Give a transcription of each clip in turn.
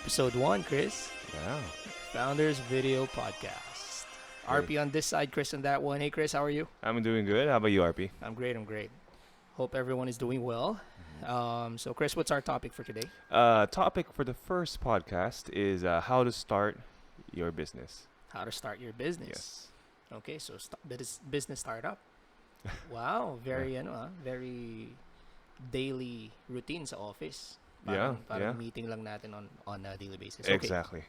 Episode 1, Chris. Yeah. Founders Video Podcast. Great. RP on this side, Chris on that one. Hey, Chris, how are you? I'm doing good. How about you, RP? I'm great. Hope everyone is doing well. So, Chris, what's our topic for today? Topic for the first podcast is how to start your business. How to start your business. Yes. Okay, so business startup. Wow, very daily routine sa office. Parang meeting lang natin on a daily basis. Okay. Exactly.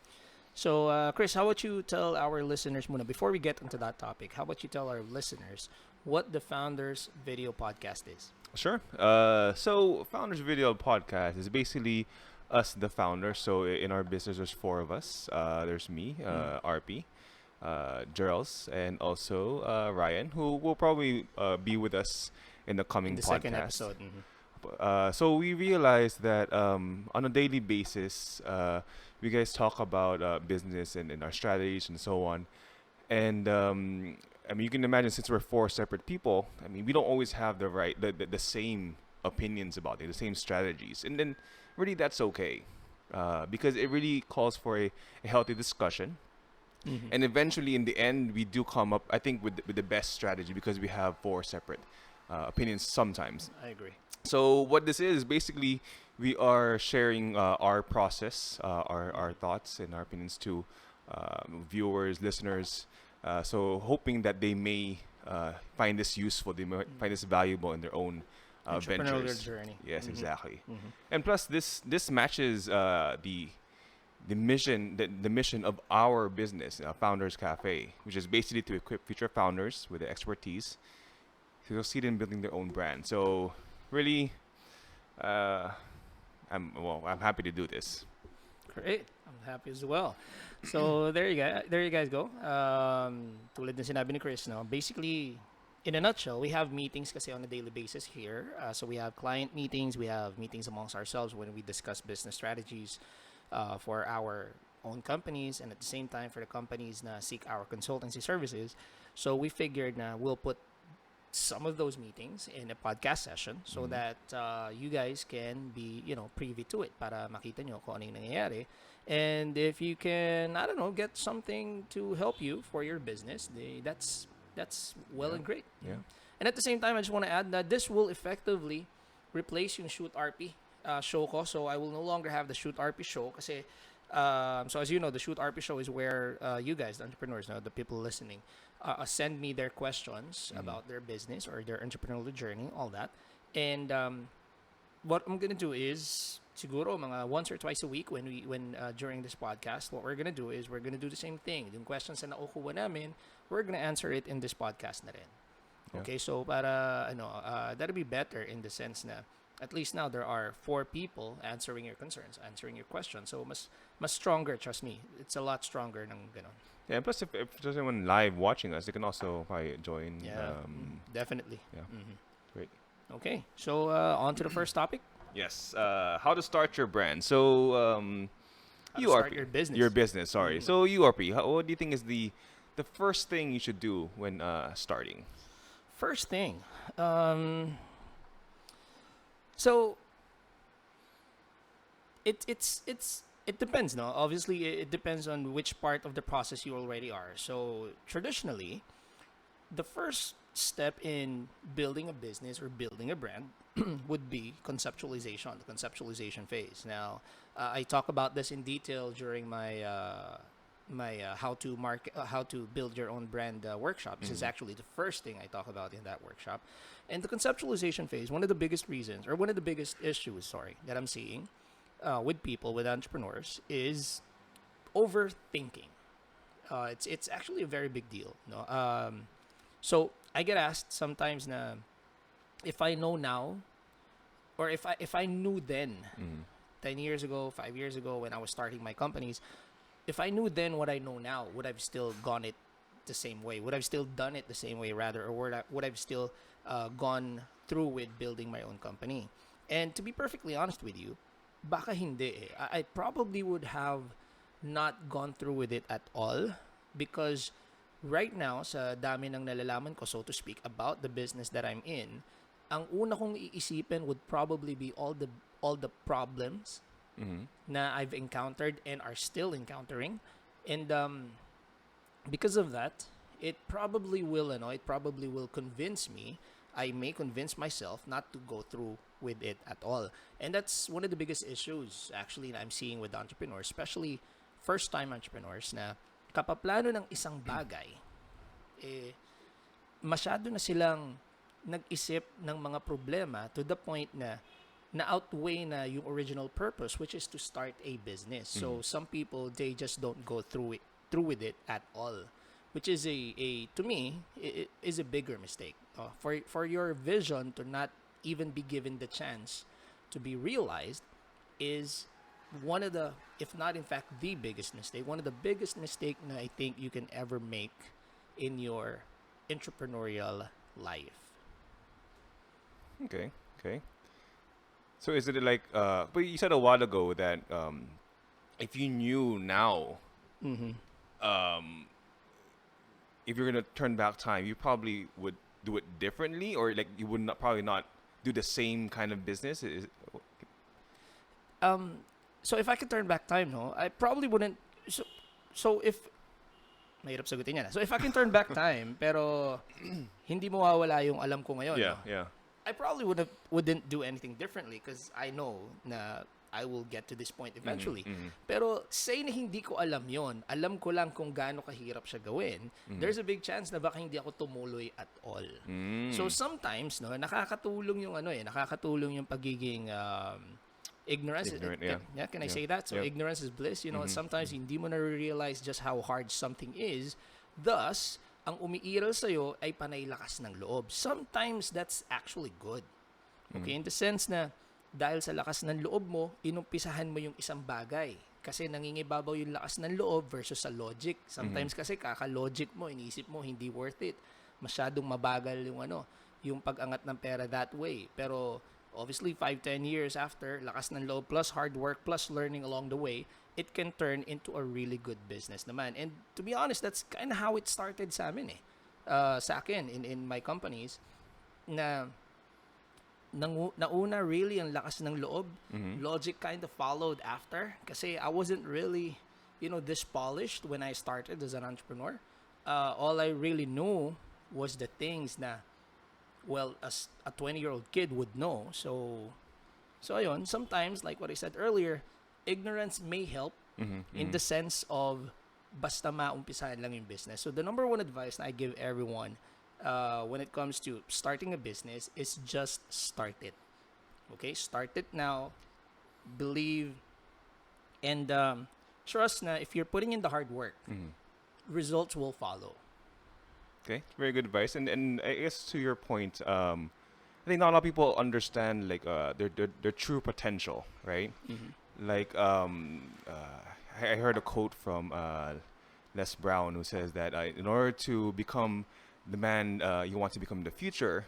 So, Chris, how about you tell our listeners muna, before we get into that topic, how about you tell our listeners what the Founders Video Podcast is? Sure. So Founders Video Podcast is basically us, the founders. So in our business, there's four of us. There's me, RP, Gerald, and also Ryan, who will probably be with us in the coming In the podcast. second episode. So we realized that on a daily basis, we guys talk about business and our strategies and so on. And I mean, you can imagine, since we're four separate people, I mean, we don't always have the same opinions about it, the same strategies. And then really that's okay, because it really calls for a healthy discussion. And eventually, in the end, we do come up, I think, with the best strategy, because we have four separate opinions sometimes. I agree. So what this is, basically, we are sharing our process, our thoughts and our opinions to viewers, listeners. So hoping that they may find this useful, they may find this valuable in their own Entrepreneurial ventures. journey. Yes, exactly. And plus, this matches the mission of our business, Founders Cafe, which is basically to equip future founders with the expertise to succeed in building their own brand. So really, I'm happy to do this. Great. I'm happy as well. So there you guys go. Tulad na sinabi ni Chris, no? Basically, in a nutshell, we have meetings kasi on a daily basis here. So we have client meetings, we have meetings amongst ourselves when we discuss business strategies for our own companies, and at the same time for the companies na seek our consultancy services. So we figured na we'll put some of those meetings in a podcast session so that you guys can be, privy to it para makita nyo kung ano yung nangyayari. And if you can, I don't know, get something to help you for your business, that's well and great. Yeah. And at the same time, I just want to add that this will effectively replace yung Shoot RP show ko. So I will no longer have the Shoot RP show kasi so as you know, the Shoot RP show is where you guys, the entrepreneurs, the people listening, send me their questions about their business or their entrepreneurial journey, all that. And what I'm gonna do is siguro mga once or twice a week when during this podcast, what we're gonna do is we're gonna do the same thing. Yung questions na nakukuha namin, we're gonna answer it in this podcast na rin. Yeah. Okay, so para that'll be better in the sense na at least now there are four people answering your concerns, answering your questions. So mas stronger, trust me. It's a lot stronger ng ganon. Yeah, and plus if there's anyone live watching us, they can also probably join. Yeah, definitely. Yeah. Great. Okay, so on to the first topic. Yes. How to start your brand. So How you to start RP, your business. Your business. Sorry. So you RP, what do you think is the first thing you should do when starting? First thing, so it depends, no? Obviously, it depends on which part of the process you already are. So traditionally, the first step in building a business or building a brand would be conceptualization, the conceptualization phase. Now, I talk about this in detail during my how to build your own brand workshop. This is actually the first thing I talk about in that workshop. And the conceptualization phase, one of the biggest reasons or one of the biggest issues, that I'm seeing with people, with entrepreneurs, is overthinking. It's actually a very big deal, no? So I get asked sometimes na if I know now, or if I knew then, 10 years ago, 5 years ago, when I was starting my companies, if I knew then what I know now, would I've still gone it the same way? Would I've still done it the same way, rather, or would I've still gone through with building my own company? And to be perfectly honest with you, baka hindi eh. I probably would have not gone through with it at all, because right now, sa dami ng nalalaman ko, so to speak, about the business that I'm in, ang una kong iisipin would probably be all the problems Mm-hmm. na I've encountered and are still encountering. And because of that, it probably will convince me. I may convince myself not to go through with it at all. And that's one of the biggest issues actually that I'm seeing with entrepreneurs, especially first-time entrepreneurs na kapaplano ng isang bagay, eh, masyado na silang nag-isip ng mga problema to the point na na-outweigh na yung original purpose, which is to start a business. So some people, they just don't go through with it at all, which is a to me is a bigger mistake. For your vision to not even be given the chance to be realized is one of the, if not in fact the biggest mistake, one of the biggest mistake na I think you can ever make in your entrepreneurial life. Okay. Okay. So is it like but you said a while ago that if you knew now Mm-hmm. um if you're gonna turn back time, you probably would do it differently, or like you would not probably not do the same kind of business. So if I could turn back time, no, I probably wouldn't. So if mahirap sagutin yan. So if I can turn back time, pero hindi mawawala yung alam ko ngayon, Yeah, no? yeah. I probably wouldn't do anything differently because I know na I will get to this point eventually. Mhm. Pero say na hindi ko alam yon, alam ko lang kung gaano kahirap siya gawin, there's a big chance na baka hindi ako tumuloy at all. So sometimes, no, nakakatulong yung pagiging ignorance. Ignorant, yeah. Can I Yeah. say that? So Yep. ignorance is bliss. You know, sometimes hindi mo na realize just how hard something is. Thus, ang umiiral sa'yo ay panay lakas ng loob. Sometimes that's actually good. Okay, in the sense na dahil sa lakas ng loob mo, inumpisahan mo yung isang bagay. Kasi nangingibabaw yung lakas ng loob versus sa logic. Sometimes kasi kaka-logic mo, iniisip mo, hindi worth it. Masyadong mabagal yung pag-angat ng pera that way. Pero obviously, 5-10 years after, lakas ng loob plus hard work plus learning along the way, it can turn into a really good business naman. And to be honest, that's kind of how it started sa amin eh. Sa akin, in my companies, na nauna really ang lakas ng loob. Logic kind of followed after. Kasi I wasn't really, this polished when I started as an entrepreneur. All I really knew was the things na, well, as a 20-year-old kid would know. So ayun, sometimes, like what I said earlier, ignorance may help in the sense of basta maumpisahan lang yung business. So the number one advice na I give everyone when it comes to starting a business is just start it. Okay? Start it now. Believe and trust na if you're putting in the hard work, results will follow. Okay, very good advice. And I guess to your point, I think not a lot of people understand like their true potential, right? Like I heard a quote from Les Brown who says that in order to become the man you want to become in the future,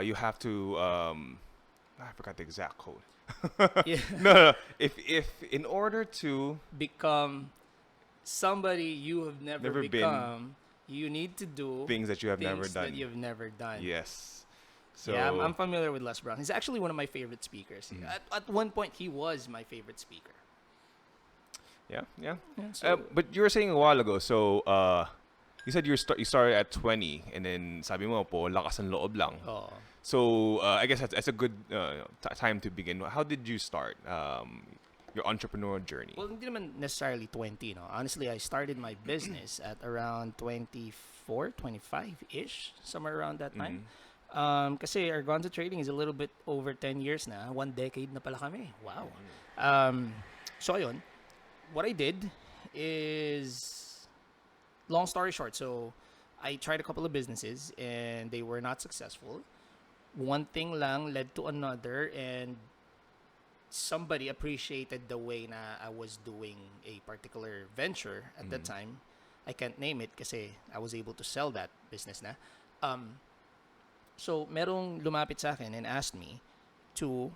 you have to I forgot the exact quote. Yeah. No. If in order to Become somebody you have never Never been become, you need to do things that you have never things that done. you've never done. Yes. So Yeah, I'm familiar with Les Brown. He's actually one of my favorite speakers. At one point, he was my favorite speaker. yeah. Yeah, so, But you were saying a while ago, so you said you started at 20, and then sabi mo po lakas ng loob lang. oh, So I guess that's a good time to begin. How did you start your entrepreneurial journey? well, hindi naman necessarily 20, no? Honestly, I started my business at around 24, 25-ish, somewhere around that time. Kasi Argonza Trading is a little bit over 10 years na. 1 decade na pala kami. Wow. So, ayun. What I did is, long story short, so I tried a couple of businesses and they were not successful. One thing lang led to another, and somebody appreciated the way na I was doing a particular venture at that time. I can't name it kasi I was able to sell that business na. So, merong lumapit sa akin and asked me to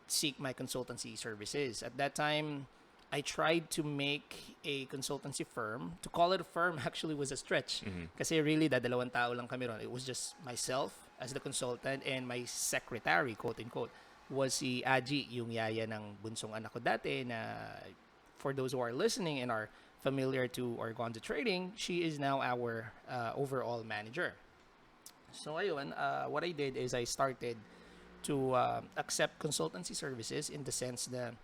seek my consultancy services. At that time, I tried to make a consultancy firm. To call it a firm actually was a stretch. Kasi really, dadalawang tao lang kami ron. It was just myself as the consultant and my secretary, quote-unquote. was si Aji, yung yaya ng bunsong anak ko dati na for those who are listening and are familiar to Argonza Trading, she is now our overall manager. So ayun, what I did is I started to accept consultancy services in the sense that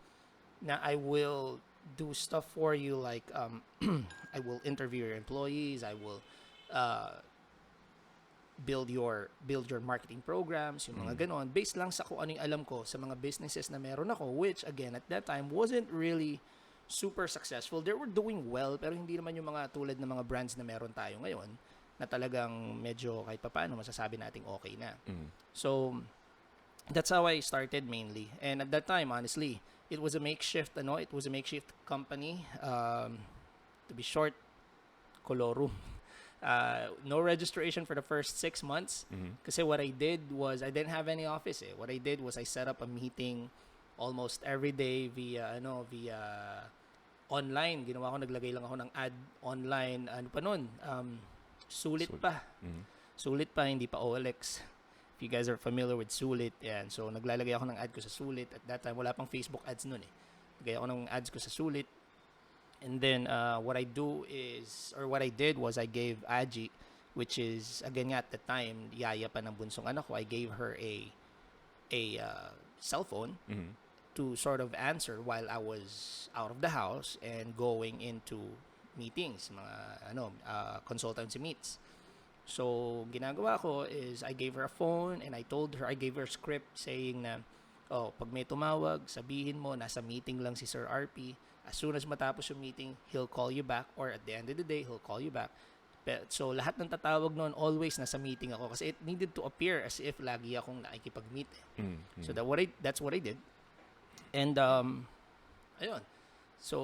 na I will do stuff for you like I will interview your employees, I will uh, build your marketing programs, yung mga ganon, based lang sa kung ano yung alam ko sa mga businesses na meron ako, which again at that time wasn't really super successful. They were doing well pero hindi naman yung mga tulad ng mga brands na meron tayo ngayon na talagang medyo kahit papaano masasabi nating okay na. So that's how I started mainly. And at that time, honestly, it was a makeshift company. To be short, Colorum. No registration for the first 6 months. Kasi what I did was, I didn't have any office eh. What I did was I set up a meeting almost every day via online. Ginawa ko, naglagay lang ako ng ad online. Ano pa nun? Sulit pa. Sulit pa, hindi pa OLX. If you guys are familiar with Sulit, yan. So, naglalagay ako ng ad ko sa Sulit. At that time, wala pang Facebook ads nun eh. Naglagay ako ng ads ko sa Sulit. And then, what I did was I gave Aji, which is, again nga at the time, yaya pa ng bunsong anak ko, I gave her a cell phone to sort of answer while I was out of the house and going into meetings, mga consultancy meets. So, ginagawa ko is I gave her a phone and I gave her a script saying na, pag may tumawag, sabihin mo, nasa meeting lang si Sir RP. As soon as matapos yung meeting, he'll call you back or at the end of the day, he'll call you back. So, lahat ng tatawag noon, always nasa meeting ako kasi it needed to appear as if lagi akong nakikipag-meet. So, that's what I did. And, ayun. So,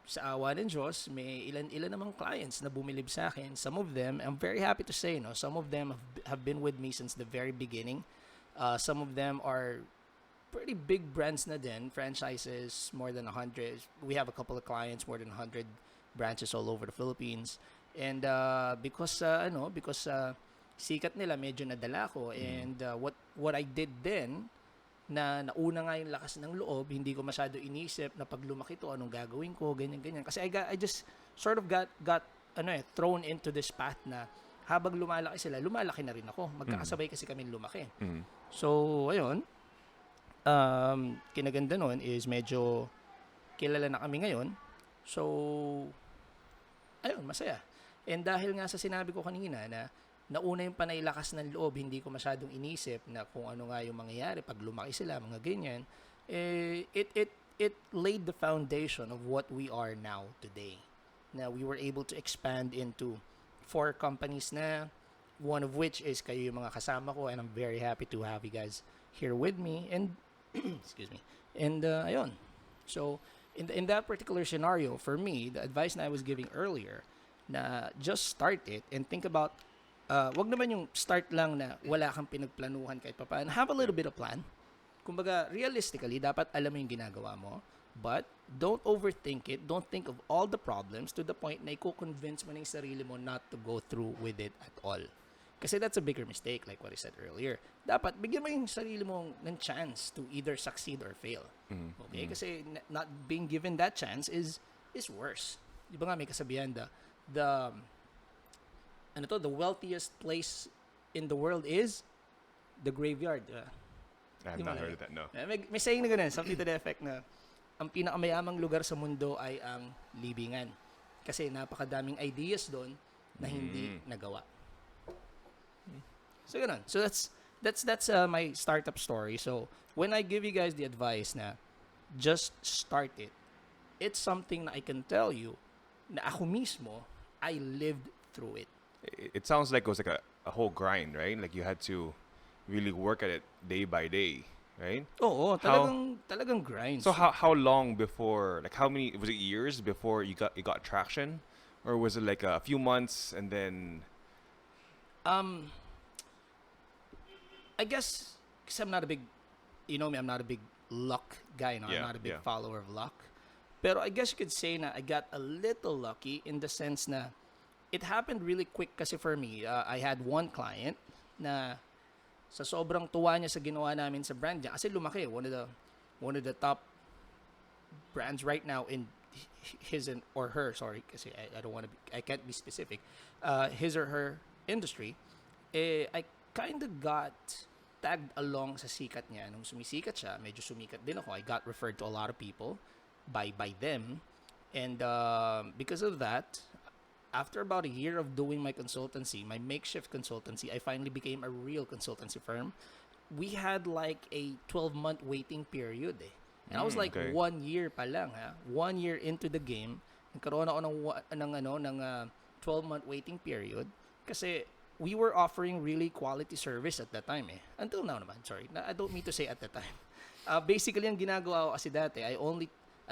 sa awa ng Diyos, may ilan namang clients na bumilib sa akin. Some of them, I'm very happy to say, some of them have been with me since the very beginning. Some of them are pretty big brands na din, franchises, more than 100. We have a couple of clients, more than 100 branches all over the Philippines. And because sikat nila, medyo nadala ko. And what I did then, na nauna nga yung lakas ng loob, hindi ko masyado inisip na pag lumaki to, anong gagawin ko, ganyan. Kasi I just sort of got thrown into this path na habang lumalaki sila, lumalaki na rin ako. Magkakasabay kasi kami lumaki. So, ayun. Kinaganda nun is medyo kilala na kami ngayon. So, ayun, masaya. And dahil nga sa sinabi ko kanina na nauna yung panay lakas ng loob, hindi ko masyadong inisip na kung ano nga yung mangyayari pag lumaki sila, mga ganyan, it laid the foundation of what we are now today. Now, we were able to expand into 4 companies na, one of which is kayo yung mga kasama ko, and I'm very happy to have you guys here with me. And, excuse me, and ayun. So, in that particular scenario, for me, the advice na I was giving earlier, na just start it and think about wag naman yung start lang na wala kang pinagplanuhan kahit papaano. Have a little bit of plan. Kumbaga, realistically, dapat alam mo yung ginagawa mo. But, don't overthink it. Don't think of all the problems to the point na i-convince mo na yung sarili mo not to go through with it at all. Kasi that's a bigger mistake, like what I said earlier. Dapat, bigyan mo yung sarili mo ng chance to either succeed or fail. Okay? Kasi not being given that chance is worse. Di ba nga may kasabihan the wealthiest place in the world is the graveyard. I have not heard of that, no. May saying na ganun, something to the effect na ang pinakamayamang lugar sa mundo ay ang libingan. Kasi napakadaming ideas doon na hindi nagawa. So ganun. So that's my startup story. So when I give you guys the advice na just start it, it's something na I can tell you na ako mismo, I lived through it. It sounds like it was like a whole grind, right? Like you had to really work at it day by day, right? Oo, talagang grind. So how long before, like how many, was it years before you got traction? Or was it like a few months and then I guess because I'm not a big, you know me, I'm not a big luck guy, I'm not a big follower of luck. Pero I guess you could say na I got a little lucky in the sense na it happened really quick kasi for me. I had one client na sa sobrang tuwa niya sa ginawa namin sa brand niya, kasi lumaki, one of the top brands right now in his and or her, sorry, kasi I don't want to be, I can't be specific, his or her industry, I kind of got tagged along sa sikat niya. Nung sumisikat siya, medyo sumikat din ako. I got referred to a lot of people by them. And because of that, after about a year of doing my consultancy, my makeshift consultancy, I finally became a real consultancy firm. We had like a 12-month waiting period eh. And I was like, okay. 1 year pa lang ha. 1 year into the game, nagkaroon ako ng 12-month waiting period kasi we were offering really quality service at that time eh. Until now naman, sorry. I don't mean to say at that time. Basically, ang ginagawa ko kasi dati, I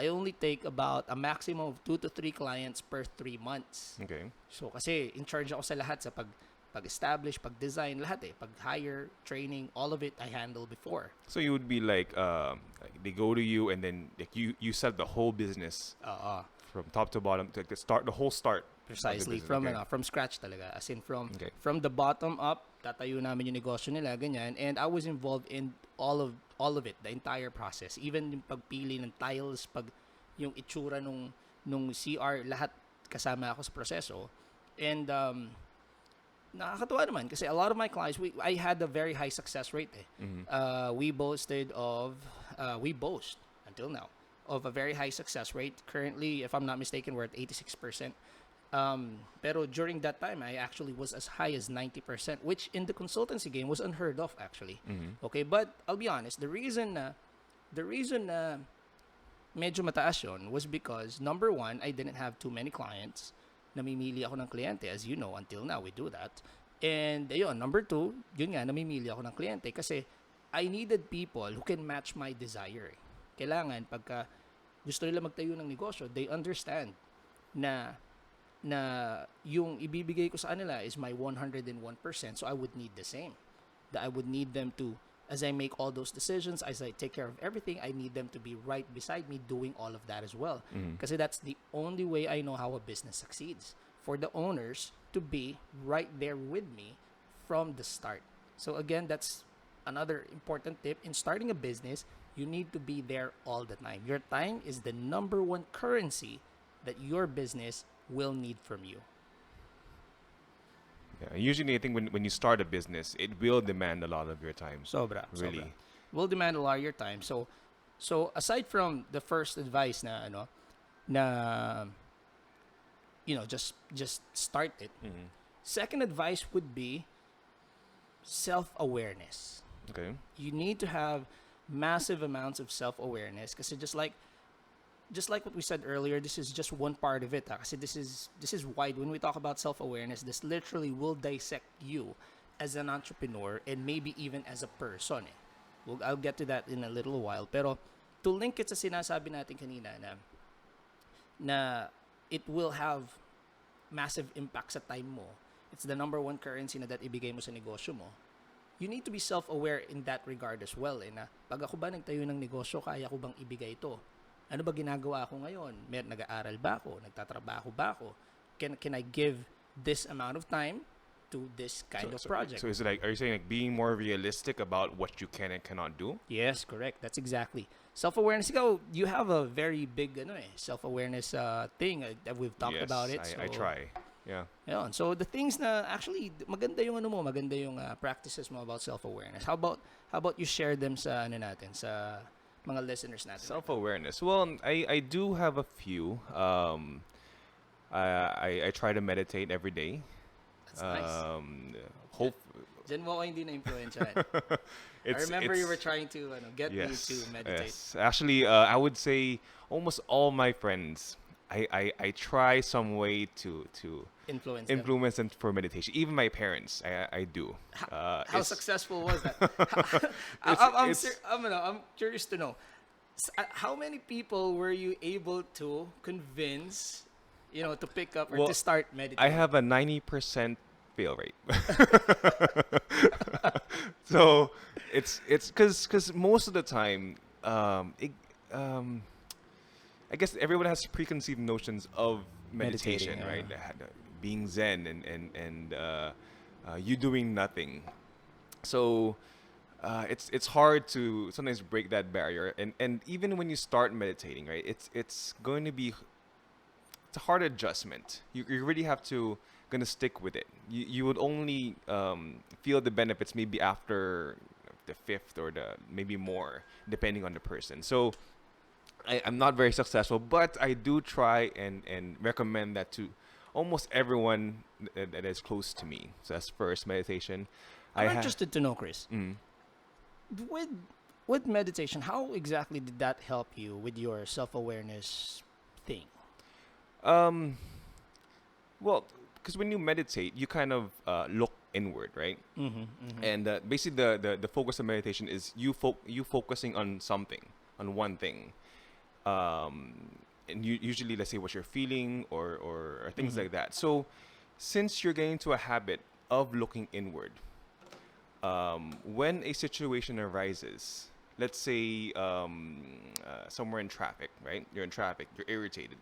only take about a maximum of 2 to 3 clients per 3 months. Okay. So, kasi in charge ako sa lahat, sa pag-establish, pag-design, lahat eh. Pag-hire, training, all of it I handled before. So you would be like, they go to you and then like you set the whole business from top to bottom, to the whole start. Precisely, of the business. from scratch talaga. As in, Okay. from the bottom up, tatayo namin yung negosyo nila, ganyan. And I was involved in all of it, the entire process. Even yung pagpili ng tiles, yung itsura nung CR, lahat kasama ako sa proseso. And nakakatuwa naman kasi a lot of my clients, I had a very high success rate eh. We boast until now of a very high success rate. Currently, if I'm not mistaken, we're at 86%. Pero during that time, I actually was as high as 90%, which in the consultancy game was unheard of actually. Okay, but I'll be honest, the reason na medyo mataas yun was because, number one, I didn't have too many clients. Namimili ako ng kliyente, as you know, until now we do that. And ayun, number two, yun nga, namimili ako ng kliyente kasi I needed people who can match my desire. Kailangan, pagka gusto nila magtayo ng negosyo, they understand na yung ibibigay ko sa kanila is my 101%, so I would need the same. That I would need them to, as I make all those decisions, as I take care of everything, I need them to be right beside me doing all of that as well. Kasi that's the only way I know how a business succeeds. For the owners to be right there with me from the start. So again, that's another important tip. In starting a business, you need to be there all the time. Your time is the number one currency that your business will need from you. Yeah, usually I think when you start a business, it will demand a lot of your time. Sobra. Really. Will demand a lot of your time. So aside from the first advice na just start it. Second advice would be self-awareness. Okay. You need to have massive amounts of self-awareness kasi just like what we said earlier, this is just one part of it. Kasi this is wide. When we talk about self-awareness, this literally will dissect you as an entrepreneur and maybe even as a person. I'll get to that in a little while. Pero to link it sa sinasabi natin kanina na it will have massive impact sa time mo. It's the number one currency na that ibigay mo sa negosyo mo. You need to be self-aware in that regard as well. Na pag ako ba nagtayo ng negosyo, kaya ko bang ibigay ito? Ano ba ginagawa ko ngayon? Nag-aaral ba ako? Nagtatrabaho ba ako? Can I give this amount of time to this kind of project? So is it like, are you saying like being more realistic about what you can and cannot do? Yes, correct. That's exactly. Self-awareness. You have a very big self-awareness thing that we've talked about it. I try. Yeah. Yun. So the things na actually maganda yung maganda yung practices mo about self-awareness. How about you share them sa natin sa mga listeners natin? Self-awareness. Well, I do have a few. I try to meditate every day. That's nice. Hope. Diyan mo ako hindi na-influensyahan. I remember you were trying to get me to meditate. Yes. Actually, I would say almost all my friends, I try some way to influence them for meditation. Even my parents, I do. How successful was that? I'm curious to know. How many people were you able to convince, to pick up or to start meditating? I have a 90% fail rate. So it's because most of the time, I guess everyone has preconceived notions of meditation, Meditating, right? Being zen and you doing nothing. So it's hard to sometimes break that barrier, and even when you start meditating, right, it's going to be it's a hard adjustment. You really have to gonna stick with it. You would only feel the benefits maybe after the fifth or the maybe more, depending on the person. So I'm not very successful, but I do try and recommend that to almost everyone that is close to me. So that's first meditation. I I'm have. interested to know, Chris. With with meditation, how exactly did that help you with your self awareness thing? Um, well, because when you meditate, you kind of look inward, right? Mm-hmm, mm-hmm. And basically, the focus of meditation is you focusing on something, on one thing. And you usually, let's say, what you're feeling or things Mm-hmm. like that. So, since you're getting into a habit of looking inward, when a situation arises, let's say somewhere in traffic, right? You're in traffic, you're irritated.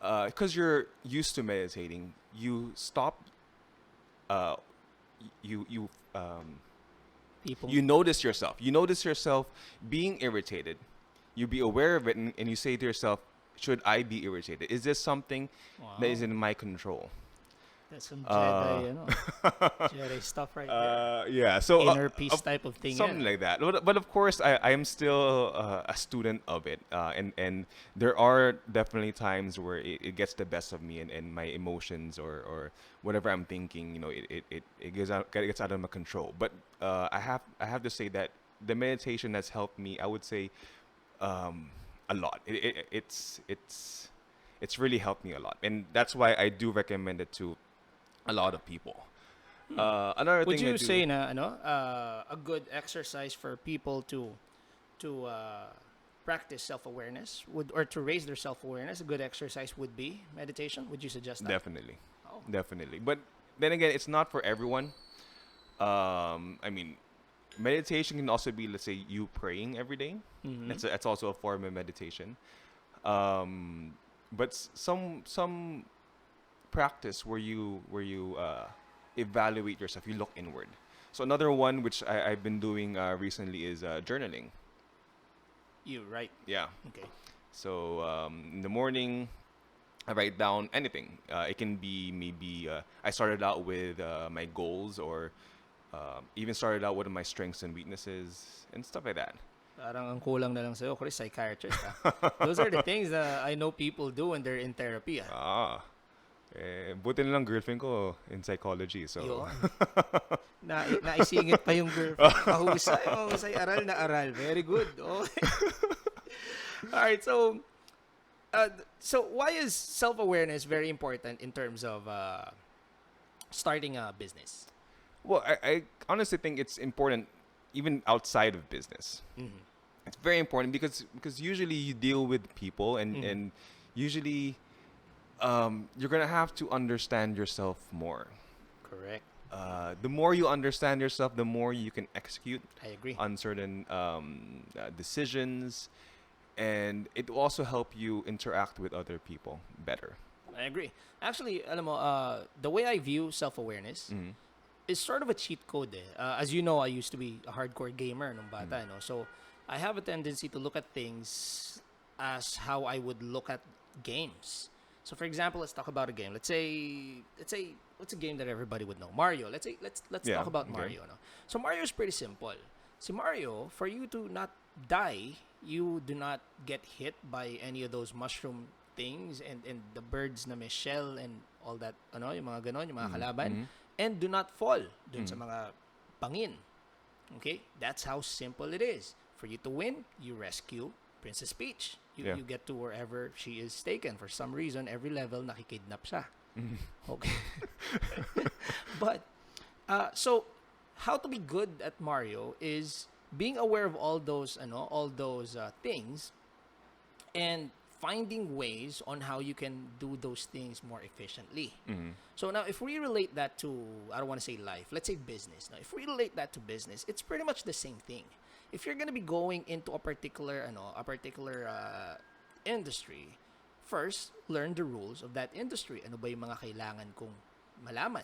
Because you're used to meditating, you stop. Uh, you People. you notice yourself. You notice yourself being irritated. You be aware of it, and you say to yourself, "Should I be irritated? Is this something that is Wow, in my control?" that's some Uh, Jedi, Jedi stuff right there. yeah. So Inner peace type of thing, something yeah. like that. But of course, I am still a student of it, and there are definitely times where it gets the best of me, and my emotions or whatever I'm thinking, it gets out of my control. But I have to say that the meditation has helped me. I would say um, a lot. It's really helped me a lot, and that's why I do recommend it to a lot of people. Another Would thing I you do. say na a good exercise for people to practice self-awareness would or to raise their self-awareness, a good exercise would be meditation? Would you suggest that? Definitely, Oh. definitely. But then again, it's not for everyone. I mean, meditation can also be, let's say, you praying every day. Mm-hmm. That's also a form of meditation. Um, but some practice where you evaluate yourself. You look inward. So another one which I've been doing recently is journaling. You right. Yeah. Okay. So in the morning, I write down anything. It can be maybe I started out with my goals or even started out with my strengths and weaknesses and stuff like that. Parang ang kulang na lang sa'yo, Chris, psychiatrist, ah. Those are the things that I know people do when they're in therapy, ah. Ah, buti na lang girlfriend ko in psychology. So, Yun. Naisingit pa yung girlfriend. Mahusay, mahusay, aral na aral. Very good. Okay. All right, so why is self-awareness very important in terms of starting a business? well, I honestly think it's important even outside of business. Mm-hmm. It's very important because usually you deal with people Mm-hmm. and usually you're gonna have to understand yourself more. Correct. The more you understand yourself, the more you can execute I agree. on certain decisions, and it will also help you interact with other people better. I agree. Actually, alam mo, the way I view self-awareness Mm-hmm. is sort of a cheat code eh. As you know, I used to be a hardcore gamer nung bata, no? So, I have a tendency to look at things as how I would look at games. So, for example, let's talk about a game. Let's say, what's a game that everybody would know? Mario. Let's Yeah. talk about Okay. Mario, no? So, Mario is pretty simple. Si Mario, for you to not die, you do not get hit by any of those mushroom things and the birds na may shell and all that, yung mga ganon, yung mga kalaban. Mm-hmm. And do not fall dun sa mga pangin. Okay? That's how simple it is. For you to win, you rescue Princess Peach. Yeah. You get to wherever she is taken. For some reason, every level nakikidnap siya. Okay. But, so, how to be good at Mario is being aware of all those things and finding ways on how you can do those things more efficiently. Mm-hmm. So now, if we relate that to, I don't want to say life, let's say business. Now, if we relate that to business, it's pretty much the same thing. If you're gonna be going into a particular industry, first learn the rules of that industry. Ano ba yung mga kailangan kong malaman?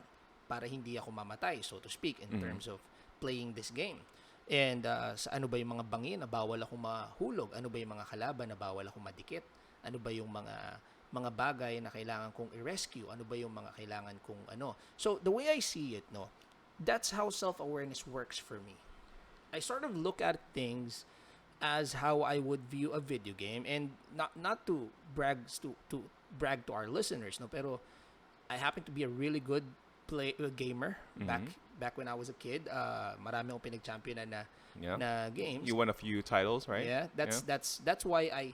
para hindi ako mamatay, so to speak, in terms of playing this game. And sa ano ba yung mga bangin na bawal akong mahulog? Ano ba yung mga kalaban na bawal akong madikit? Ano ba yung mga bagay na kailangan kong i-rescue? Ano ba yung mga kailangan kong ano? So, the way I see it, no, that's how self-awareness works for me. I sort of look at things as how I would view a video game, and not to brag to our listeners, no, pero I happen to be a really good gamer back when I was a kid. Marami akong pinag-championan Yeah. na games. You won a few titles, right? Yeah, that's why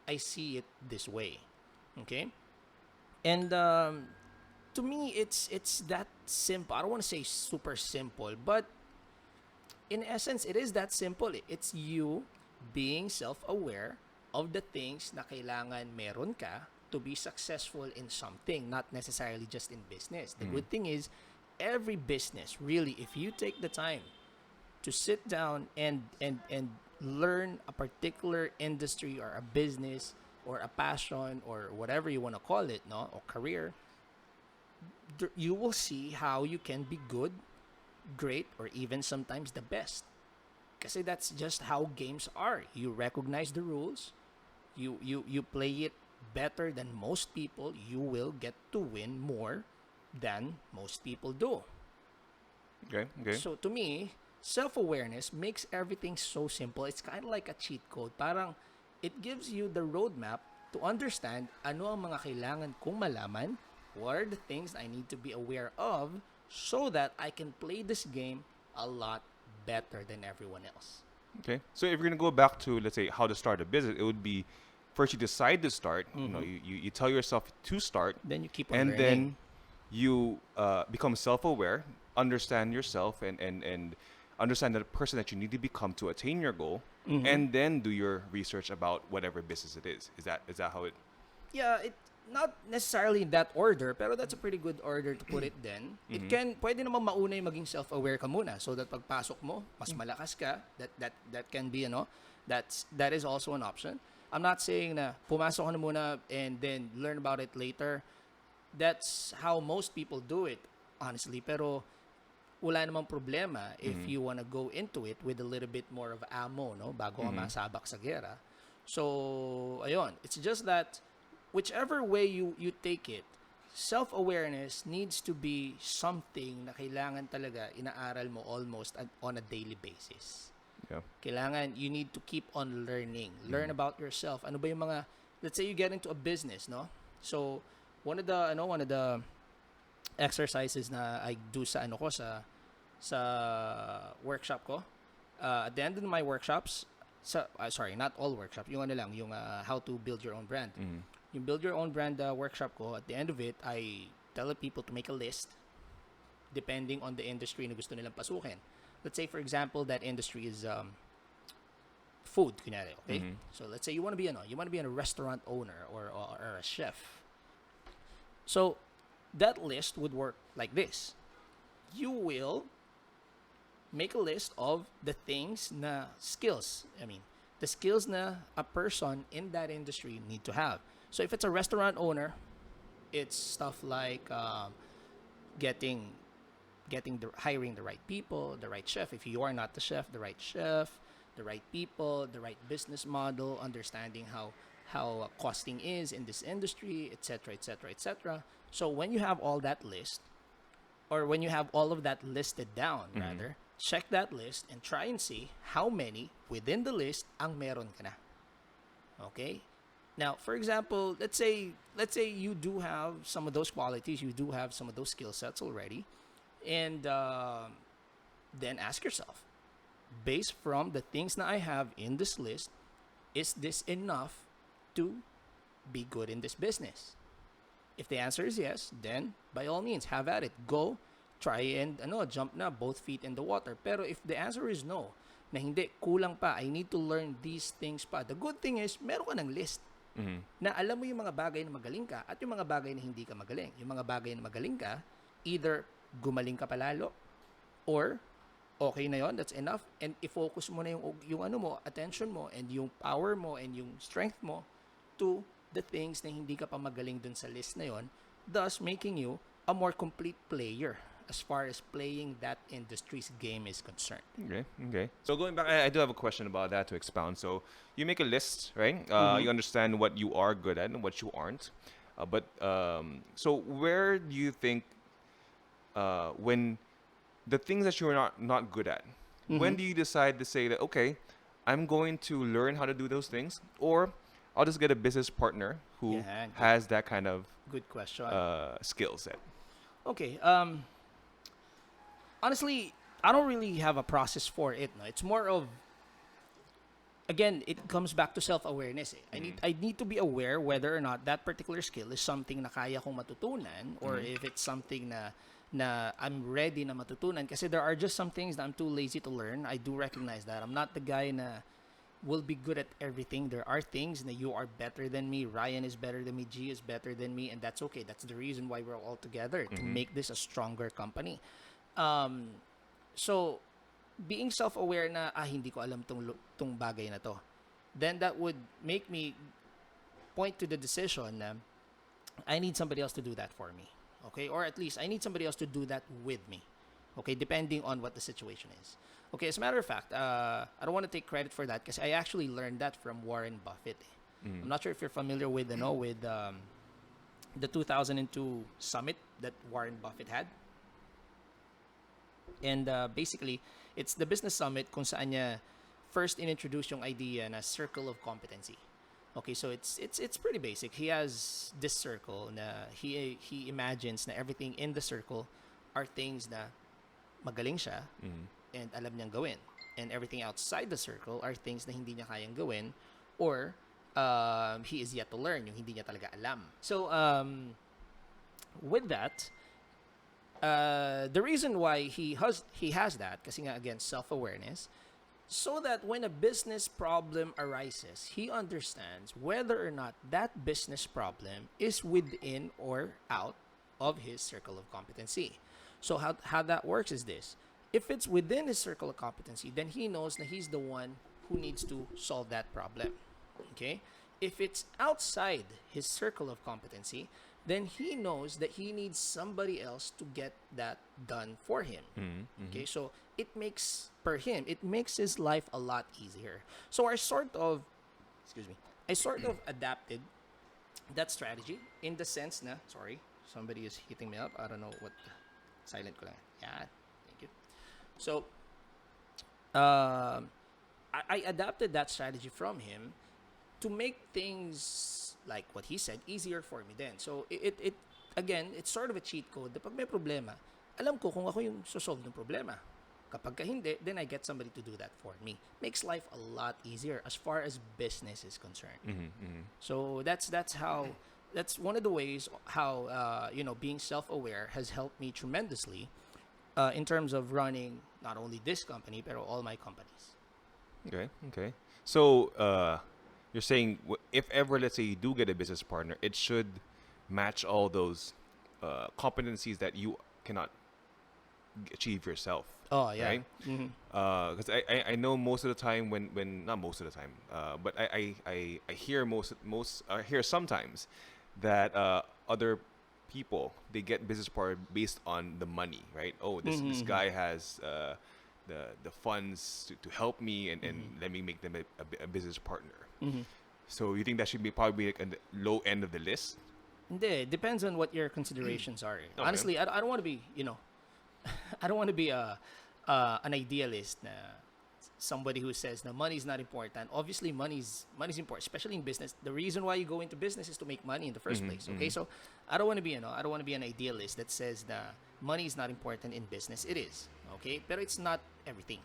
I see it this way. Okay? And to me it's that simple. I don't want to say super simple, but in essence it is that simple. It's you being self-aware of the things na kailangan meron ka to be successful in something, not necessarily just in business. The good thing is, every business, really, if you take the time to sit down and learn a particular industry or a business or a passion or whatever you want to call it, no, or career, you will see how you can be good, great, or even sometimes the best. Kasi that's just how games are. You recognize the rules, you play it better than most people, you will get to win more than most people do. Okay. Okay. So to me, self-awareness makes everything so simple. It's kind of like a cheat code. Parang it gives you the roadmap to understand ano ang mga kailangan kong malaman, what are the things I need to be aware of so that I can play this game a lot better than everyone else. Okay. So if you're gonna go back to, let's say, how to start a business, it would be first you decide to start. You know, you tell yourself to start, Then you keep on and learning. then you become self-aware, understand yourself, and understand the person that you need to become to attain your goal, and then do your research about whatever business it is. Is that how it? Yeah, it not necessarily in that order, pero that's a pretty good order to put it then. It can, pwede naman mauna yung maging self-aware ka muna so that pagpasok mo, mas malakas ka. That can be, that is also an option. I'm not saying na pumasok ka na muna and then learn about it later. That's how most people do it, honestly. Pero wala namang problema if you wanna go into it with a little bit more of ammo, no? Bago ka masabak sa gera. So, ayun. It's just that whichever way you take it, self-awareness needs to be something na kailangan talaga inaaral mo almost on a daily basis. Yeah. Kailangan, you need to keep on learning. Learn about yourself. Ano ba yung mga, let's say you get into a business, no? So, one of the exercises na I do sa sa workshop ko, at the end of my workshops, sorry, not all workshops, yung how to build your own brand. Yung build your own brand workshop ko, at the end of it, I tell the people to make a list depending on the industry na gusto nilang pasukin. Let's say, for example, that industry is food, kunyari, okay? So let's say you want to be a restaurant owner or a chef. So that list would work like this. You will make a list of the skills. The skills na a person in that industry need to have. So if it's a restaurant owner, it's stuff like hiring the right people, the right chef. If you are not the chef, the right people, the right business model, understanding how costing is in this industry, etc., etc., etc. So when you have all that list, or when you have all of that listed down, rather, check that list and try and see how many within the list ang meron ka na. Okay? Now, for example, let's say you do have some of those qualities, you do have some of those skill sets already, and then ask yourself, based from the things that I have in this list, is this enough to be good in this business? If the answer is yes, then by all means, have at it. Go, try and jump na both feet in the water. Pero if the answer is no, na hindi, kulang pa, I need to learn these things pa. The good thing is, meron ka ng list. Na alam mo yung mga bagay na magaling ka at yung mga bagay na hindi ka magaling. Yung mga bagay na magaling ka, either gumaling ka palalo or okay na yon, that's enough, and i-focus mo na yung attention mo and yung power mo and yung strength mo to the things na hindi ka pa magaling dun sa list na yon, thus making you a more complete player as far as playing that industry's game is concerned. Okay, okay. So going back, I do have a question about that to expound. So you make a list, right? Mm-hmm. You understand what you are good at and what you aren't. But so where do you think when the things that you're not good at, Mm-hmm. when do you decide to say that okay, I'm going to learn how to do those things, or I'll just get a business partner who Yeah, has that kind of good question. skill set? Okay. Honestly, I don't really have a process for it. No, it's more of, again, it comes back to self-awareness. Eh. Mm-hmm. I need to be aware whether or not that particular skill is something na kaya kong matutunan, or Mm-hmm. if it's something na I'm ready na matutunan. Kasi there are just some things that I'm too lazy to learn. I do recognize that. I'm not the guy na will be good at everything. There are things that you are better than me, Ryan is better than me, G is better than me, and that's okay. That's the reason why we're all together, to Mm-hmm. make this a stronger company. Um, so, being self-aware na, hindi ko alam tong bagay na to, then that would make me point to the decision na I need somebody else to do that for me. Okay? Or at least I need somebody else to do that with me. Okay? Depending on what the situation is. Okay, as a matter of fact, I don't want to take credit for that because I actually learned that from Warren Buffett. Eh. Mm-hmm. I'm not sure if you're familiar with, the 2002 summit that Warren Buffett had. And basically, it's the business summit kung saan niya first inintroduce yung idea na circle of competency. Okay, so it's pretty basic. He has this circle na he imagines na everything in the circle are things na magaling siya Mm-hmm. and alam niyang gawin. And everything outside the circle are things na hindi niya kayang gawin, or he is yet to learn, yung hindi niya talaga alam. So, with that, the reason why he has that, kasi nga again, self-awareness, so that when a business problem arises, he understands whether or not that business problem is within or out of his circle of competency. So how that works is this. If it's within his circle of competency, then he knows that he's the one who needs to solve that problem. Okay? If it's outside his circle of competency, then he knows that he needs somebody else to get that done for him. Mm-hmm. Okay, so it makes his life a lot easier. So I sort of adapted that strategy in the sense na, sorry, somebody is hitting me up. I don't know what, silent ko lang. Yeah, thank you. So, I adapted that strategy from him to make things, like what he said, easier for me then. So it again, it's sort of a cheat code. Pag may problema, alam ko kung ako yung solve ng problema. Kapag ka hindi, then I get somebody to do that for me. Makes life a lot easier as far as business is concerned. Mm-hmm. Mm-hmm. So that's one of the ways how being self-aware has helped me tremendously in terms of running not only this company but all my companies. Okay, okay. So, you're saying if ever, let's say, you do get a business partner, it should match all those competencies that you cannot achieve yourself. Oh yeah. Right? Mm-hmm. Because I know most of the time when not most of the time, but I hear I hear sometimes that other people, they get business partner based on the money, right? Oh, this Mm-hmm. guy has the funds to help me and let me make them a business partner. Mm-hmm. So you think that should be probably like a low end of the list? Hindi, depends on what your considerations are. Eh. Okay. Honestly, I don't want to be, I don't want to be an idealist na somebody who says na money is not important. Obviously, money's important, especially in business. The reason why you go into business is to make money in the 1st place. Okay, so I don't want to be, I don't want to be an idealist that says that money is not important in business. It is, okay, but it's not everything.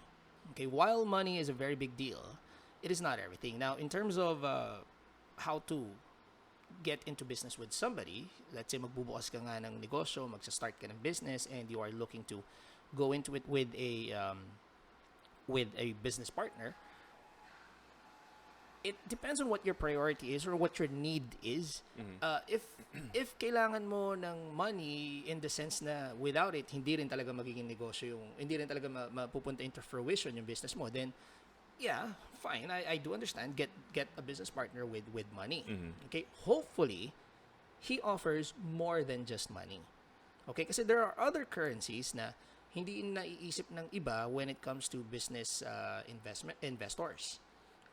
Okay, while money is a very big deal, it is not everything. Now, in terms of how to get into business with somebody, let's say magbubukas ka nga ng negosyo, magsa-start ka ng business, and you are looking to go into it with a business partner, it depends on what your priority is or what your need is. If kailangan mo ng money in the sense na without it, hindi rin talaga magiging negosyo hindi rin talaga mapupunta into fruition yung business mo, then yeah, fine. I do understand. Get a business partner with money. Okay, hopefully he offers more than just money. Okay? Kasi there are other currencies na hindi naiisip ng iba when it comes to business investors.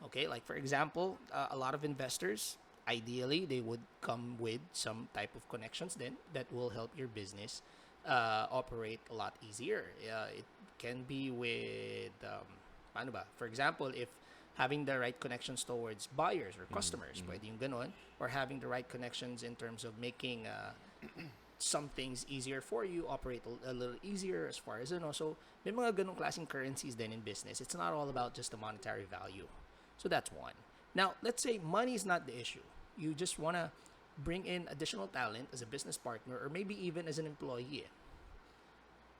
Okay? Like for example, a lot of investors, ideally, they would come with some type of connections then that will help your business operate a lot easier. It can be with, paano ba? For example, if having the right connections towards buyers or customers, pwede yung ganon, or having the right connections in terms of making some things easier for you, operate a little easier as far as so may mga ganong klaseng currencies then in business. It's not all about just the monetary value. So that's one. Now, let's say money is not the issue. You just want to bring in additional talent as a business partner or maybe even as an employee.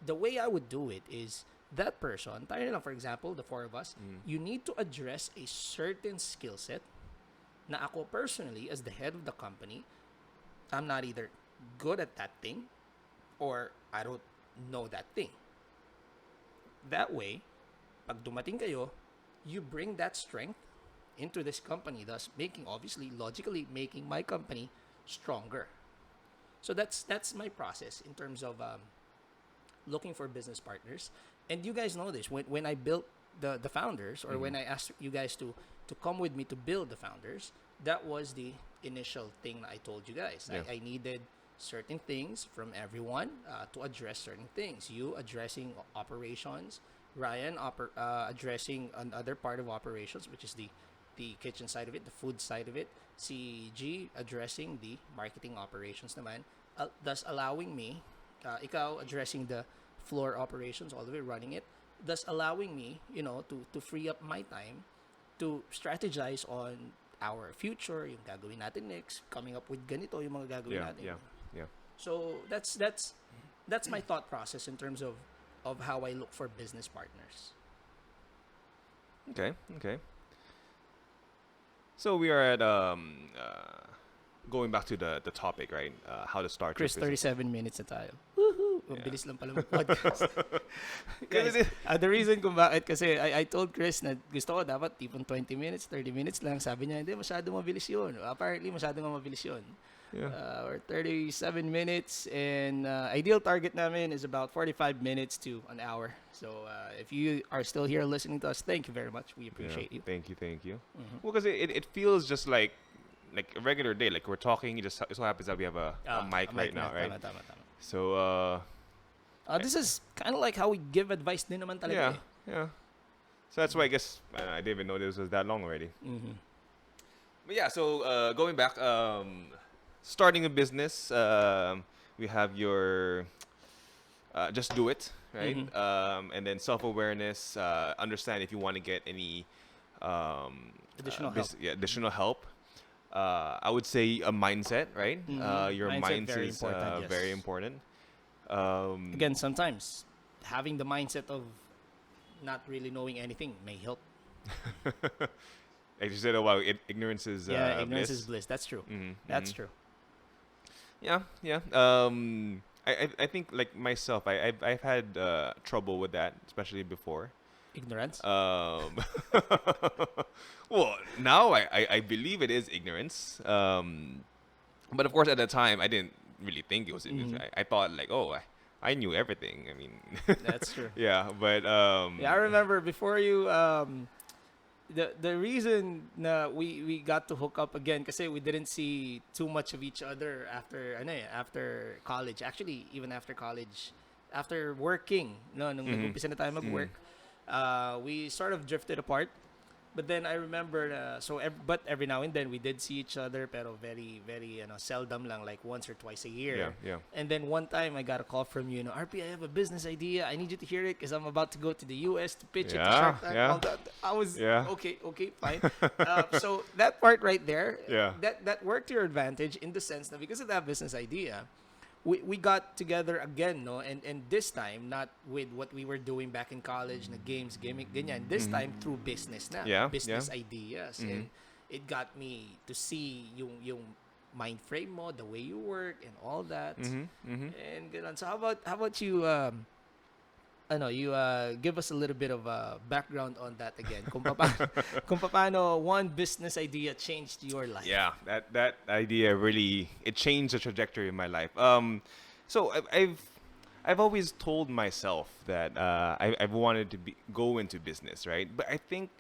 The way I would do it is that person, tayo na lang for example, the four of us, you need to address a certain skill set na ako personally as the head of the company, I'm not either good at that thing or I don't know that thing. That way, pag dumating kayo, you bring that strength into this company, thus making, obviously, logically making my company stronger. So that's my process in terms of looking for business partners. And you guys know this. When I built the founders, or when I asked you guys to come with me to build the founders, that was the initial thing that I told you guys. Yeah. I needed certain things from everyone to address certain things. You addressing operations, Ryan addressing another part of operations, which is the kitchen side of it, the food side of it. Si G addressing the marketing operations naman, thus allowing me, ikaw addressing the floor operations, all of it, running it, thus allowing me, to free up my time to strategize on our future, yung gagawin natin next, coming up with ganito yung mga gagawin natin. Yeah. So that's my thought process in terms of how I look for business partners. Okay. So we are at going back to the topic, right? How to start Chris, your business. 37 minutes na tayo. Woohoo! Ang bilis lang pala mag-podcast. Guys, the reason kung bakit kasi I told Chris na gusto ko dapat tipong 20 minutes, 30 minutes lang. Sabi niya, hindi, masyadong mabilis yun. Apparently, masyadong mabilis yun. Yeah. Or 37 minutes, and ideal target namin is about 45 minutes to an hour. So if you are still here listening to us, thank you very much. We appreciate you. Thank you. Well, because it feels just like a regular day. Like we're talking, it just so happens that we have a mic right now, right? Tama. So this is kind of like how we give advice din naman talaga. Yeah. So that's why I guess I didn't even know this was that long already. But yeah, so going back, starting a business, we have your just do it, right? And then self-awareness, understand if you want to get any Additional help. Additional help. I would say a mindset, right? Your mindset very is important, yes. very important. Again, sometimes having the mindset of not really knowing anything may help. Like you said, ignorance is ignorance bliss. is bliss. That's true. That's true. Yeah. I think like myself, I've had trouble with that, especially before. Ignorance. Well, now I believe it is ignorance. But of course, at the time, I didn't really think it was ignorance. I thought like, I knew everything. I mean, That's true. yeah, but I remember before you the reason na we got to hook up again kasi we didn't see too much of each other after college. Actually, even after college, after working, nung nag-umpisa na tayo mag-work, we sort of drifted apart. But then I remember, but every now and then we did see each other, pero very, very, seldom lang, like once or twice a year. Yeah. And then one time I got a call from you, RP, I have a business idea. I need you to hear it because I'm about to go to the US to pitch it to Shark Tank. Yeah. All that. I was, Yeah. okay, fine. So that part right there, Yeah. that worked to your advantage in the sense that because of that business idea, we got together again, no? And this time, not with what we were doing back in college, na games, gimmick, ganyan. This time, through business na. Yeah, Business ideas. And it got me to see yung mind frame mo, the way you work, and all that. And ganun. So how about you, you give us a little bit of background on that again. Kung paano one business idea changed your life. Yeah, that idea really, it changed the trajectory of my life. So I've always told myself that I've wanted to go into business, right? But I think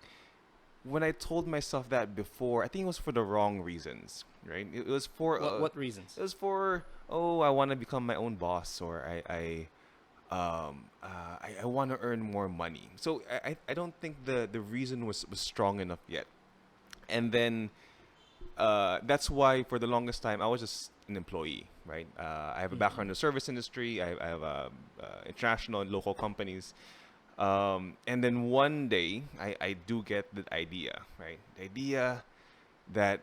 when I told myself that before, I think it was for the wrong reasons, right? It was for What reasons? it was for, oh, I want to become my own boss, or I want to earn more money. So I don't think the reason was strong enough yet. And then that's why for the longest time I was just an employee, right? I have a background in the service industry. I have international and local companies. And then one day I do get the idea, right? The idea that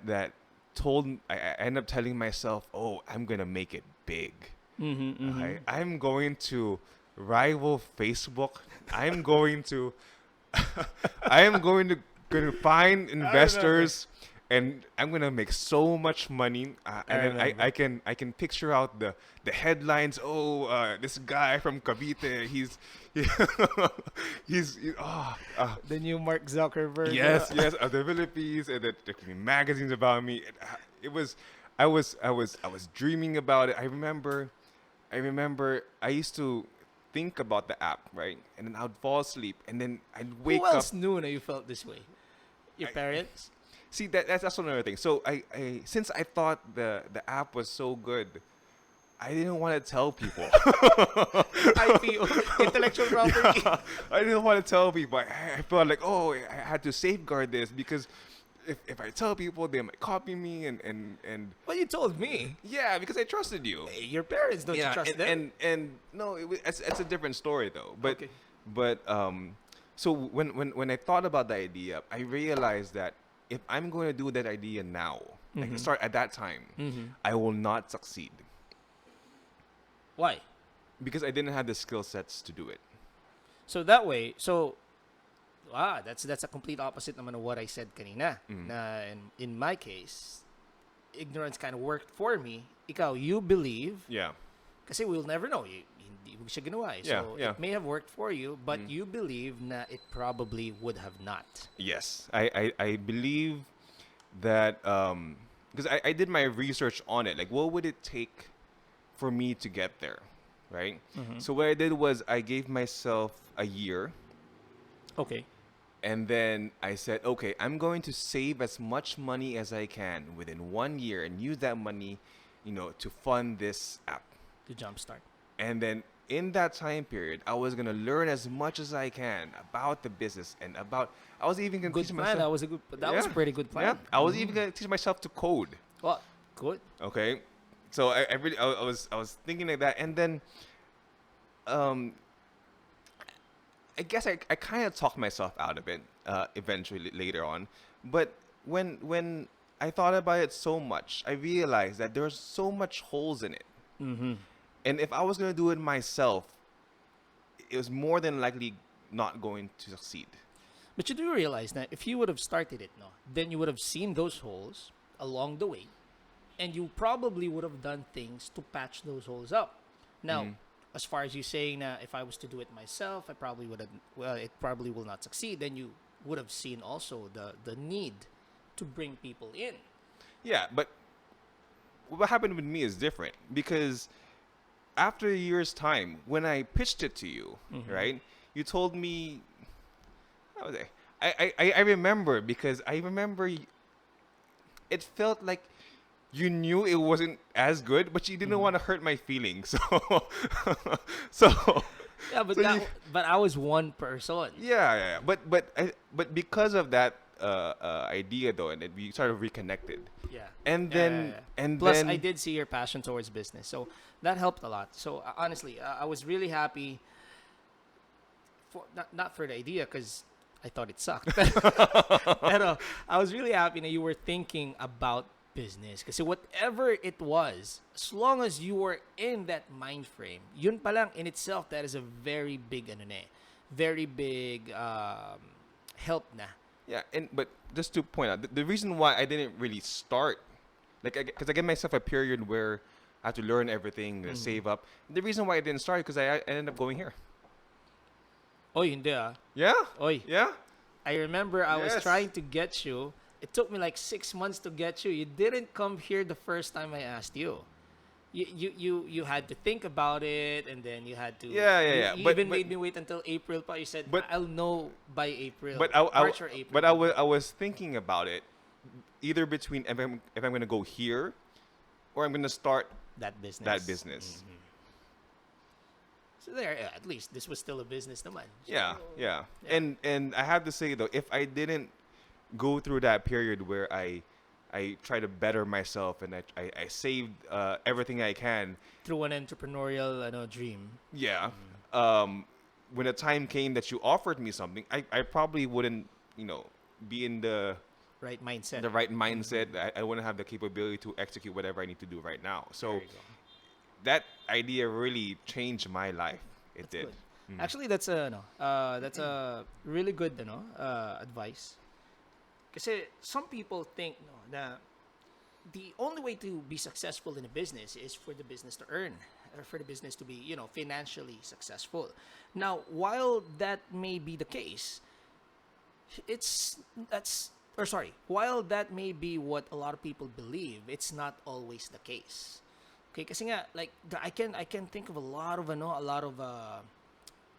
I end up telling myself, oh, I'm gonna make it big. I'm going to rival Facebook. I'm going to I am going to find investors, and I'm gonna make so much money. I And then remember. I can picture out the headlines. Oh, this guy from Cavite, The new Mark Zuckerberg. yes, of the Philippines, and there could be magazines about me. It was, I was dreaming about it. I remember I used to think about the app, right, and then I'd fall asleep, and then I'd wake Who up. else knew that you felt this way? Your I- parents? See, that's another thing. So I since I thought the app was so good, I didn't want to tell people. IPO, intellectual property. Yeah, I didn't want to tell people. I felt like, oh, I had to safeguard this because if I tell people, they might copy me and Well, you told me. yeah, because I trusted you. Hey, your parents, don't you Yeah, trust them? and no, it's a different story though. Okay. But so when I thought about the idea, I realized that if I'm going to do that idea now, like start at that time, I will not succeed Why? because I didn't have the skill sets to do it. So that way, that's a complete opposite naman of what I said kanina. Na in my case, ignorance kind of worked for me. Ikaw, you believe, Yeah. kasi we'll never know. Hindi mo siya ginawa eh. So Yeah. it may have worked for you, but you believe na it probably would have not. Yes, I believe that because I did my research on it. Like, what would it take for me to get there, right? So what I did was I gave myself a year, Okay. and then I said, okay, I'm going to save as much money as I can within 1 year and use that money, to fund this app. To jumpstart. And then in that time period, I was gonna learn as much as I can about the business and about. I was even gonna Good teach plan. myself. That was a Yeah. pretty good plan. Yeah, I was even gonna teach myself to code. Well, good. Okay, so I really I was thinking like that, and then I guess I kind of talked myself out of it eventually later on, but when I thought about it so much, I realized that there's so much holes in it, and if I was gonna do it myself, it was more than likely not going to succeed. But you do realize that if you would have started it, no, then you would have seen those holes along the way, and you probably would have done things to patch those holes up. Now, as far as you saying that if I was to do it myself, I probably would have. Well, it probably will not succeed. Then you would have seen also the need to bring people in. Yeah, but what happened with me is different because after a year's time, when I pitched it to you, right, you told me, how was I remember because I remember it felt like you knew it wasn't as good, but you didn't want to hurt my feelings. So, Yeah, but So you- but I was one person. yeah. But because of that idea though, and then we sort of reconnected. Yeah. And Yeah, then yeah, yeah. and Plus, then I did see your passion towards business, so that helped a lot. So honestly, I was really happy for not for the idea because I thought it sucked. Pero I was really happy that you were thinking about business kasi whatever it was, as long as you were in that mind frame, yun pa lang in itself, that is a very big very big help na. Yeah, but just to point out, the reason why I didn't really start, like, because I gave myself a period where I had to learn everything, save up. The reason why I didn't start because I ended up going here. Oy, hindi ah. Yeah, Oy. yeah. I remember I was Yes. trying to get you. It took me like 6 months to get you. You didn't come here the first time I asked you. you had to think about it, and then you had to Yeah, yeah, yeah. you But even but made me wait until April pa. You said but I'll know by April, but I, I March or April. but I was thinking about it either between if I'm gonna go here or I'm gonna start That business. that business. So there, yeah, at least this was still a business naman. So, Yeah, yeah. yeah. And I have to say though, if I didn't go through that period where I try to better myself and I saved everything I can, Through an entrepreneurial dream. yeah. Um, when the time came that you offered me something, I probably wouldn't, be in Right mindset. the right mindset. I wouldn't have the capability to execute whatever I need to do right now. There So you go. that idea really changed my life. It That's did. good. Actually, that's a really good advice. Kasi some people think no na the only way to be successful in a business is for the business to earn, or for the business to be financially successful. Now, while that may be the case, it's that's or sorry, while that may be what a lot of people believe, it's not always the case. Okay, kasi nga like I can think of a lot of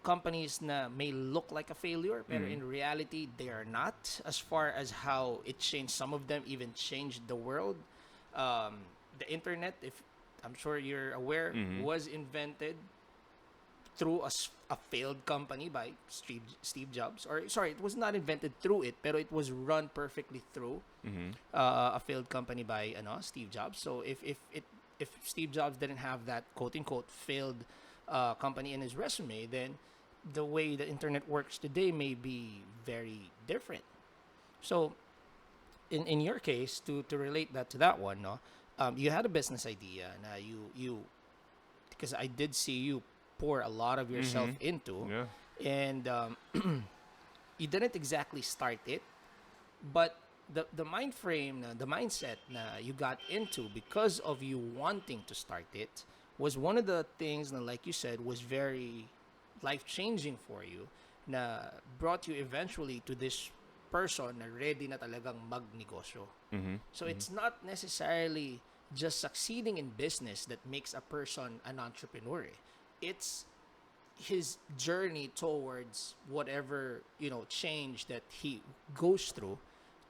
companies na may look like a failure, pero in reality they are not. As far as how it changed, some of them even changed the world. The internet, if I'm sure you're aware, was invented through a failed company by Steve Jobs. Or sorry, it was not invented through it, pero it was run perfectly through a failed company by Steve Jobs. So if Steve Jobs didn't have that quote unquote failed company in his resume, then the way the internet works today may be very different. So in your case, to relate that to that one, no, you had a business idea. Now you because I did see you pour a lot of yourself into, Yeah. and you didn't exactly start it, but the mind frame, the mindset na you got into because of you wanting to start it was one of the things that, like you said, was very life changing for you, na brought you eventually to this person na ready na talagang magnegosyo. So it's not necessarily just succeeding in business that makes a person an entrepreneur. It's his journey towards whatever change that he goes through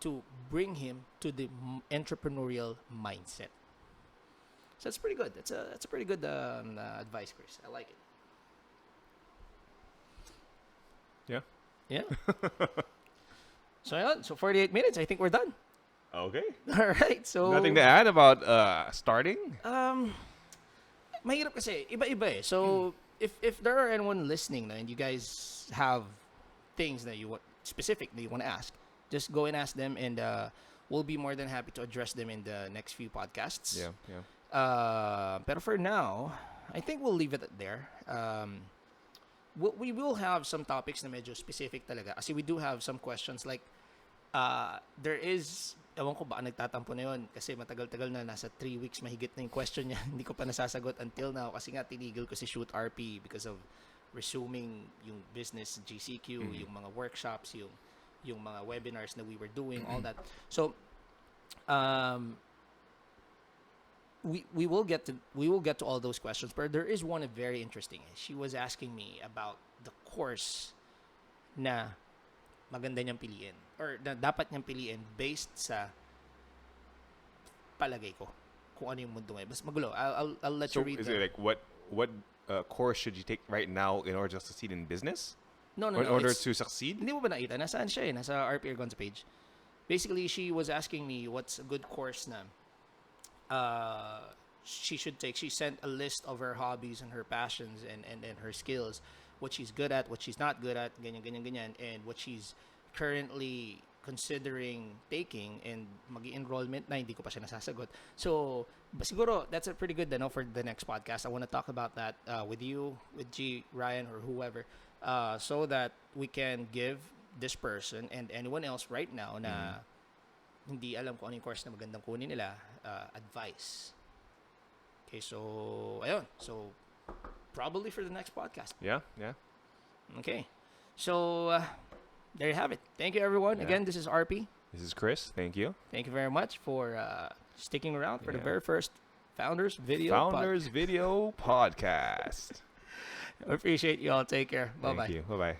to bring him to the entrepreneurial mindset. So that's pretty good. That's a pretty good advice, Chris. I like it. Yeah. Yeah. So yeah, so 48 minutes. I think we're done. Okay. All right. So Nothing to add about starting? mahirap kasi iba-iba eh. So if there are anyone listening na, and you guys have things that you want specific that you want to ask, just go and ask them, and we'll be more than happy to address them in the next few podcasts. Yeah, yeah. But for now, I think we'll leave it at there. We will have some topics na medyo specific talaga. Kasi we do have some questions like there is, ewan ko ba nagtatampo na yun kasi matagal-tagal na, nasa 3 weeks mahigit na yung question niya. Hindi ko pa nasasagot until now kasi nga tinigil ko si Shoot RP because of resuming yung business GCQ, yung mga workshops, yung mga webinars na we were doing, all that. So we will get to all those questions, but there is one very interesting. She was asking me about the course na maganda niyang piliin or na dapat niyang piliin based sa palagay ko kung ano yung mundo ngayon. Basta magulo. I'll let So you read. is it like what course should you take right now in order to succeed in business? No, Or in order it's- to succeed? Hindi mo ba nakita? Nasaan siya eh? Nasa RP Argonza page. Basically, she was asking me what's a good course na she should take. She sent a list of her hobbies and her passions and her skills, what she's good at, what she's not good at, ganyan, and what she's currently considering taking, and mag-enrollment na, hindi ko pa siya nasasagot. So, siguro, that's a pretty good for the next podcast. I want to talk about that with you, with G, Ryan, or whoever, so that we can give this person and anyone else right now na hindi alam kung ano yung course na magandang kunin nila, advice. Okay, so, ayun. So, probably for the next podcast. Yeah, yeah. Okay. So, there you have it. Thank you, everyone. Yeah. Again, this is RP. This is Chris. Thank you. Thank you very much for sticking around for the Yeah. very first Founders Video Founders Video Podcast. I appreciate you all. Take care. Bye Thank bye. you. Bye bye.